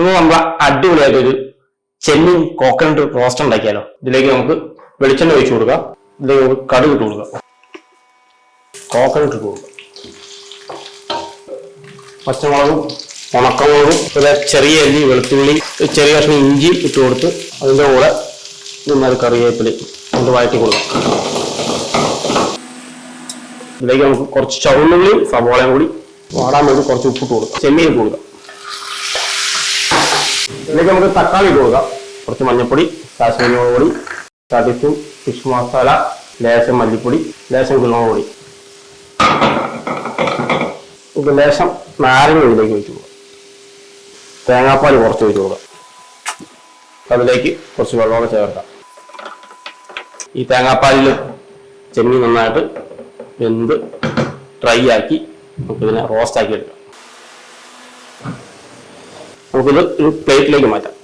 ഇന്ന് നമ്മൾ അടിപൊളിയായിട്ടൊരു ചെമ്മീൻ coconut roast ഉണ്ടാക്കിയാലോ. ഇതിലേക്ക് നമുക്ക് വെളിച്ചെണ്ണ ഒഴിച്ചു കൊടുക്കാം. ഇതിലേക്ക് നമുക്ക് കടുക് ഇട്ട് കൊടുക്കാം, കോക്കനട്ട് ഇട്ട് കൊടുക്കാം, പച്ചമുളകും ഉണക്കമുളകും പിന്നെ ചെറിയ അല്ലി വെളുത്തുള്ളി ചെറിയ കഷ്ണം ഇഞ്ചി ഇട്ട് കൊടുത്ത് അതിൻ്റെ കൂടെ നന്നായി കറിവേപ്പില കൊണ്ട് വഴറ്റി കൊടുക്കാം. ഇതിലേക്ക് നമുക്ക് കുറച്ച് ചുവന്നുള്ളിയും സവോളയും കൂടി വാടാൻ വേണ്ടി കുറച്ച് ഉപ്പിട്ട് കൊടുക്കാം. ചെമ്മീൻ ഇട്ട് കൊടുക്കാം. ഇതിലേക്ക് നമുക്ക് തക്കാളി ഇട്ട് കൊടുക്കാം, കുറച്ച് മഞ്ഞൾപ്പൊടി, കാശ്മീരി മുളക് പൊടി, ടീസ്പൂൺ ഫിഷ് മസാല, ലേശം മല്ലിപ്പൊടി, ലേശം കുരുമുളക് പൊടി, ഇത് ലേശം നാരങ്ങ ഇതിലേക്ക് ഒഴിച്ചു കൊടുക്കാം. തേങ്ങാപ്പാൽ കുറച്ച് ഒഴിച്ചു കൊടുക്കാം. അതിലേക്ക് കുറച്ച് വെള്ളമൊക്കെ ചേർക്കാം. ഈ തേങ്ങാപ്പാലിൽ ചെമ്മീൻ നന്നായിട്ട് വെന്ത് ഡ്രൈ ആക്കി നമുക്കിതിനെ റോസ്റ്റ് ആക്കി എടുക്കാം. നമുക്കിത് ഒരു പ്ലേറ്റിലേക്ക് മാറ്റാം.